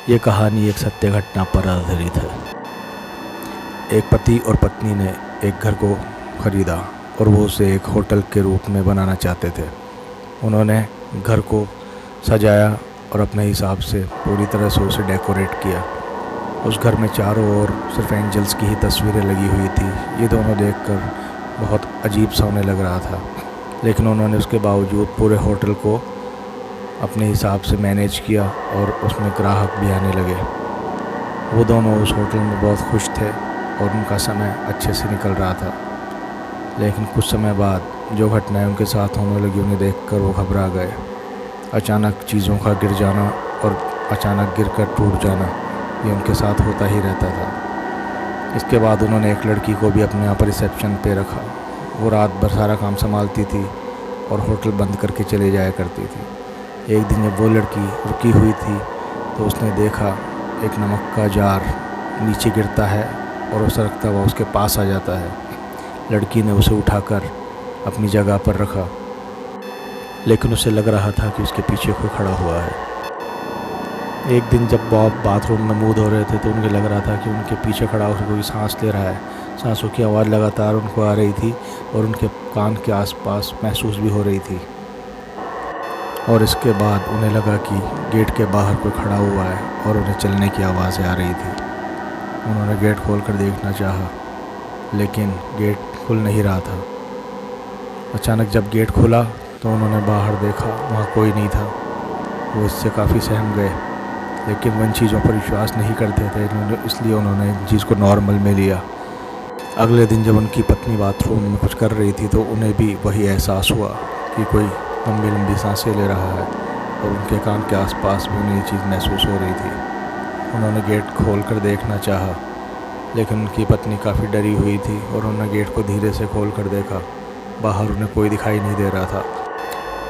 ये कहानी एक सत्य घटना पर आधारित है। एक पति और पत्नी ने एक घर को ख़रीदा और वो उसे एक होटल के रूप में बनाना चाहते थे। उन्होंने घर को सजाया और अपने हिसाब से पूरी तरह से उसे डेकोरेट किया। उस घर में चारों ओर सिर्फ एंजल्स की ही तस्वीरें लगी हुई थी। ये दोनों देखकर बहुत अजीब सा उन्हें लग रहा था, लेकिन उन्होंने उसके बावजूद पूरे होटल को अपने हिसाब से मैनेज किया और उसमें ग्राहक भी आने लगे। वो दोनों उस होटल में बहुत खुश थे और उनका समय अच्छे से निकल रहा था। लेकिन कुछ समय बाद जो घटनाएं उनके साथ होने लगी उन्हें देखकर वो घबरा गए। अचानक चीज़ों का गिर जाना और अचानक गिरकर टूट जाना, ये उनके साथ होता ही रहता था। इसके बाद उन्होंने एक लड़की को भी अपने यहाँ पर रिसेप्शन पे रखा। वो रात भर सारा काम संभालती थी और होटल बंद करके चले जाया करती थी। एक दिन जब वो लड़की रुकी हुई थी तो उसने देखा एक नमक का जार नीचे गिरता है और वो सरकता हुआ उसके पास आ जाता है। लड़की ने उसे उठाकर अपनी जगह पर रखा, लेकिन उसे लग रहा था कि उसके पीछे कोई खड़ा हुआ है। एक दिन जब बॉब बाथरूम में मुँह धो रहे थे तो उनके लग रहा था कि उनके पीछे खड़ा होकर कोई सांस ले रहा है। सांसों की आवाज़ लगातार उनको आ रही थी और उनके कान के आसपास महसूस भी हो रही थी। और इसके बाद उन्हें लगा कि गेट के बाहर कोई खड़ा हुआ है और उन्हें चलने की आवाज़ें आ रही थी। उन्होंने गेट खोलकर देखना चाहा, लेकिन गेट खुल नहीं रहा था। अचानक जब गेट खुला तो उन्होंने बाहर देखा, वहाँ कोई नहीं था। वो इससे काफ़ी सहम गए, लेकिन वो इन चीज़ों पर विश्वास नहीं करते थे, इसलिए उन्होंने इस चीज़ को नॉर्मल में लिया। अगले दिन जब उनकी पत्नी बाथरूम में कुछ कर रही थी तो उन्हें भी वही एहसास हुआ कि कोई लंबी लंबी सांसें ले रहा है और उनके कान के आसपास भी उन्हें ये चीज़ महसूस हो रही थी। उन्होंने गेट खोलकर देखना चाहा, लेकिन उनकी पत्नी काफ़ी डरी हुई थी और उन्होंने गेट को धीरे से खोलकर देखा। बाहर उन्हें कोई दिखाई नहीं दे रहा था।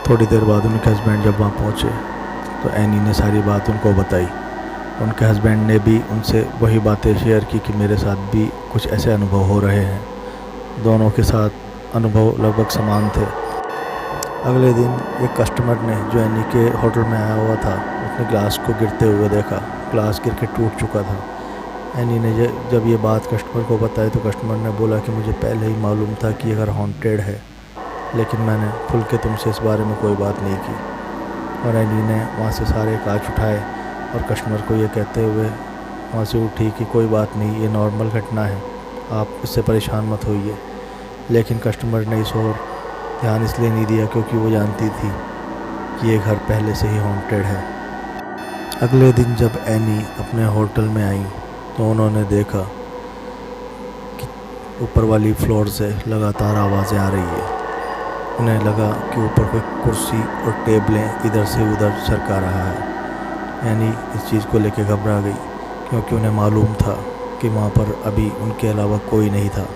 थोड़ी देर बाद उनके हस्बैंड जब वहाँ पहुँचे तो एनी ने सारी बात उनको बताई। उनके हस्बैंड ने भी उनसे वही बातें शेयर की कि मेरे साथ भी कुछ ऐसे अनुभव हो रहे हैं। दोनों के साथ अनुभव लगभग समान थे। अगले दिन एक कस्टमर ने जो एनी के होटल में आया हुआ था, उसने ग्लास को गिरते हुए देखा। ग्लास गिर के टूट चुका था। एनी ने जब ये बात कस्टमर को बताई तो कस्टमर ने बोला कि मुझे पहले ही मालूम था कि ये घर हॉन्टेड है, लेकिन मैंने खुल के तुमसे इस बारे में कोई बात नहीं की। और एनी ने वहाँ से सारे कांच उठाए और कस्टमर को ये कहते हुए वहाँ से उठी कि कोई बात नहीं, ये नॉर्मल घटना है, आप इससे परेशान मत होइए। लेकिन कस्टमर ने इस और ध्यान इसलिए नहीं दिया क्योंकि वो जानती थी कि ये घर पहले से ही हॉन्टेड है। अगले दिन जब एनी अपने होटल में आई तो उन्होंने देखा कि ऊपर वाली फ्लोर से लगातार आवाज़ें आ रही है। उन्हें लगा कि ऊपर कोई कुर्सी और टेबलें इधर से उधर सरका रहा है। एनी इस चीज़ को लेकर घबरा गई क्योंकि उन्हें मालूम था कि वहाँ पर अभी उनके अलावा कोई नहीं था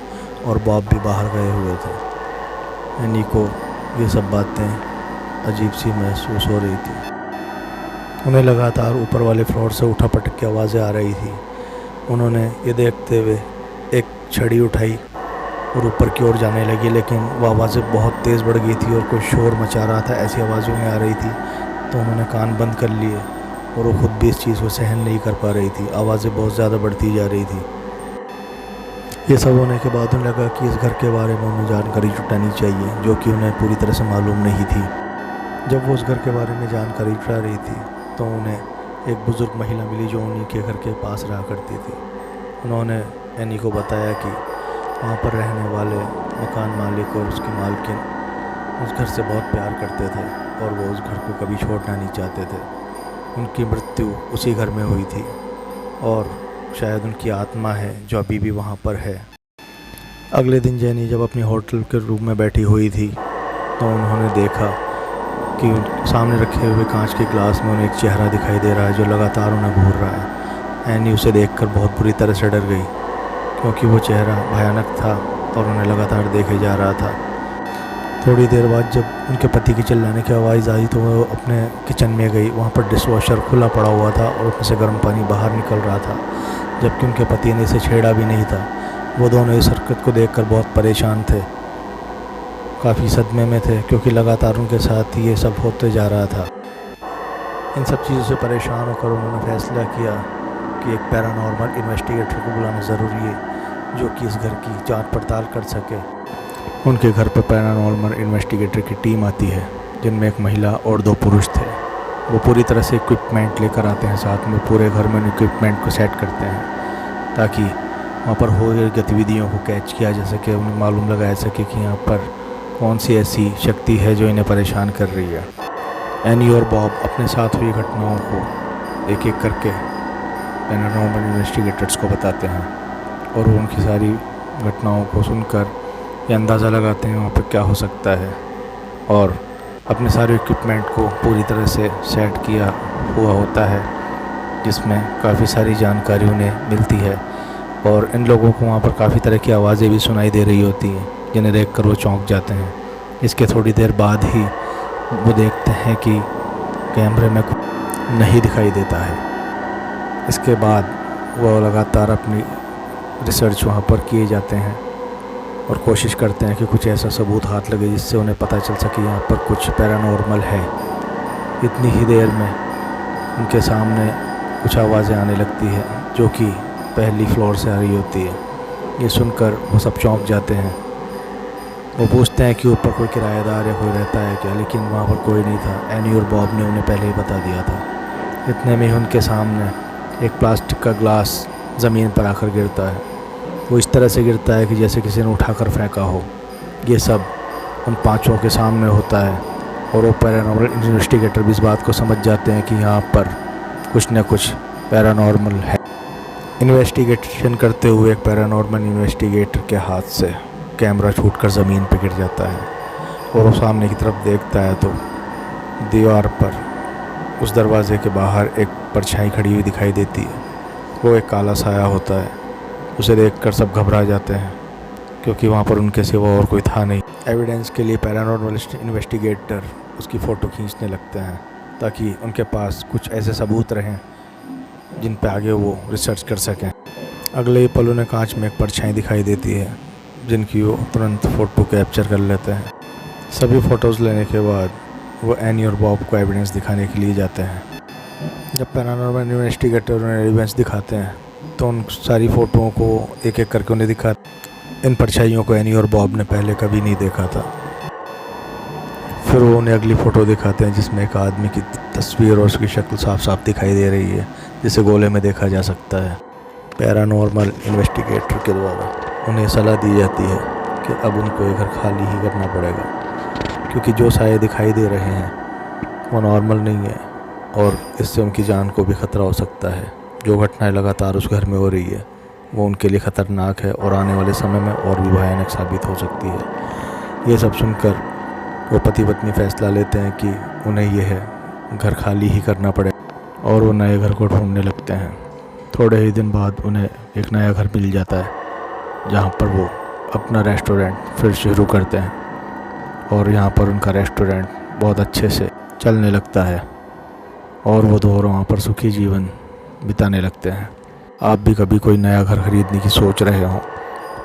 और बॉब भी बाहर गए हुए थे। एनी को ये सब बातें अजीब सी महसूस हो रही थी। उन्हें लगातार ऊपर वाले फ्लोर से उठा पटक की आवाज़ें आ रही थी। उन्होंने ये देखते हुए एक छड़ी उठाई और ऊपर की ओर जाने लगी, लेकिन वो आवाज़ें बहुत तेज़ बढ़ गई थी और कोई शोर मचा रहा था, ऐसी आवाज़ें उन्हें आ रही थी। तो उन्होंने कान बंद कर लिए और वो खुद भी इस चीज़ को सहन नहीं कर पा रही थी। आवाज़ें बहुत ज़्यादा बढ़ती जा रही थी। ये सब होने के बाद उन्हें लगा कि इस घर के बारे में उन्हें जानकारी जुटानी चाहिए, जो कि उन्हें पूरी तरह से मालूम नहीं थी। जब वो उस घर के बारे में जानकारी जुटा रही थी तो उन्हें एक बुज़ुर्ग महिला मिली जो उन्हीं के घर के पास रहा करती थी। उन्होंने एनी को बताया कि वहाँ पर रहने वाले मकान मालिक और उसकी मालकिन उस घर से बहुत प्यार करते थे और वो उस घर को कभी छोड़ना नहीं चाहते थे। उनकी मृत्यु उसी घर में हुई थी और शायद उनकी आत्मा है जो अभी भी वहाँ पर है। अगले दिन जेनी जब अपनी होटल के रूम में बैठी हुई थी तो उन्होंने देखा कि सामने रखे हुए कांच के ग्लास में उन्हें एक चेहरा दिखाई दे रहा है जो लगातार उन्हें घूर रहा है। एनी उसे देखकर बहुत बुरी तरह से डर गई क्योंकि वो चेहरा भयानक था और उन्हें लगातार देखे जा रहा था। थोड़ी देर बाद जब उनके पति की चिल्लाने की आवाज़ आई तो वो अपने किचन में गई। वहाँ पर डिशवॉशर खुला पड़ा हुआ था और उसमें से गर्म पानी बाहर निकल रहा था, जबकि उनके पति ने इसे छेड़ा भी नहीं था। वो दोनों इस हरकत को देखकर बहुत परेशान थे, काफ़ी सदमे में थे क्योंकि लगातार उनके साथ ये सब होते जा रहा था। इन सब चीज़ों से परेशान होकर उन्होंने फैसला किया कि एक पैरानॉर्मल इन्वेस्टिगेटर को बुलाना ज़रूरी है जो कि इस घर की जांच पड़ताल कर सके। उनके घर पर पैरानॉर्मल इन्वेस्टिगेटर की टीम आती है जिनमें एक महिला और 2 पुरुष थे। वो पूरी तरह से इक्विपमेंट लेकर आते हैं, साथ में पूरे घर में इक्विपमेंट को सेट करते हैं ताकि वहाँ पर हो रही गतिविधियों को कैच किया जा सके, उन्हें मालूम लगाया सके कि यहाँ पर कौन सी ऐसी शक्ति है जो इन्हें परेशान कर रही है। एनी और बॉब अपने साथ हुई घटनाओं को एक एक करके पैरानॉर्मल इन्वेस्टिगेटर्स को बताते हैं और वो उनकी सारी घटनाओं को सुनकर ये अंदाज़ा लगाते हैं वहाँ पर क्या हो सकता है और अपने सारे इक्विपमेंट को पूरी तरह से सेट किया हुआ होता है जिसमें काफ़ी सारी जानकारी उन्हें मिलती है और इन लोगों को वहाँ पर काफ़ी तरह की आवाज़ें भी सुनाई दे रही होती हैं जिन्हें देखकर वो चौंक जाते हैं। इसके थोड़ी देर बाद ही वो देखते हैं कि कैमरे में नहीं दिखाई देता है। इसके बाद वो लगातार अपनी रिसर्च वहाँ पर किए जाते हैं और कोशिश करते हैं कि कुछ ऐसा सबूत हाथ लगे जिससे उन्हें पता चल सके यहाँ पर कुछ पैरानॉर्मल है। इतनी ही देर में उनके सामने कुछ आवाज़ें आने लगती है जो कि पहली फ्लोर से आ रही होती है। ये सुनकर वो सब चौंक जाते हैं। वो पूछते हैं कि ऊपर कोई किराएदार या कोई रहता है क्या, लेकिन वहाँ पर कोई नहीं था। एनी और बॉब ने उन्हें पहले ही बता दिया था। इतने में ही उनके सामने एक प्लास्टिक का ग्लास ज़मीन पर आकर गिरता है। वो इस तरह से गिरता है कि जैसे किसी ने उठाकर फेंका हो। ये सब उन 5 के सामने होता है और वो पैरानॉर्मल इन्वेस्टिगेटर भी इस बात को समझ जाते हैं कि यहाँ पर कुछ न कुछ पैरानॉर्मल है। इन्वेस्टिगेशन करते हुए एक पैरानॉर्मल इन्वेस्टिगेटर के हाथ से कैमरा छूटकर ज़मीन पर गिर जाता है और वो सामने की तरफ देखता है तो दीवार पर उस दरवाज़े के बाहर एक परछाई खड़ी हुई दिखाई देती है। वो एक काला साया होता है। उसे देखकर सब घबरा जाते हैं क्योंकि वहाँ पर उनके सिवा और कोई था नहीं। एविडेंस के लिए पैरानॉर्मल इन्वेस्टिगेटर उसकी फ़ोटो खींचने लगते हैं ताकि उनके पास कुछ ऐसे सबूत रहें जिन पे आगे वो रिसर्च कर सकें। अगले ही पल उन्हें कांच में एक परछाई दिखाई देती है जिनकी वो तुरंत फ़ोटो कैप्चर कर लेते हैं। सभी फ़ोटोज़ लेने के बाद वो एनी और बॉब को एविडेंस दिखाने के लिए जाते हैं। जब पैरानॉर्मल इन्वेस्टिगेटर उन्हें एविडेंस दिखाते हैं तो उन सारी फ़ोटोओं को एक एक करके उन्हें दिखाते। इन परछाइयों को एनी और बॉब ने पहले कभी नहीं देखा था। फिर वो उन्हें अगली फ़ोटो दिखाते हैं जिसमें एक आदमी की तस्वीर और उसकी शक्ल साफ साफ दिखाई दे रही है जिसे गोले में देखा जा सकता है। पैरानॉर्मल इन्वेस्टिगेटर के द्वारा उन्हें सलाह दी जाती है कि अब उनको ये घर खाली ही करना पड़ेगा क्योंकि जो साए दिखाई दे रहे हैं वो नॉर्मल नहीं है और इससे उनकी जान को भी ख़तरा हो सकता है। जो घटनाएं लगातार उस घर में हो रही है वो उनके लिए ख़तरनाक है और आने वाले समय में और भी भयानक साबित हो सकती है। ये सब सुनकर वो पति पत्नी फ़ैसला लेते हैं कि उन्हें यह घर खाली ही करना पड़े और वो नए घर को ढूंढने लगते हैं। थोड़े ही दिन बाद उन्हें एक नया घर मिल जाता है जहाँ पर वो अपना रेस्टोरेंट फिर शुरू करते हैं और यहाँ पर उनका रेस्टोरेंट बहुत अच्छे से चलने लगता है और वो दोनों वहाँ पर सुखी जीवन बिताने लगते हैं। आप भी कभी कोई नया घर खरीदने की सोच रहे हों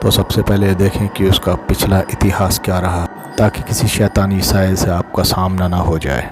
तो सबसे पहले देखें कि उसका पिछला इतिहास क्या रहा ताकि किसी शैतानी साए से आपका सामना ना हो जाए।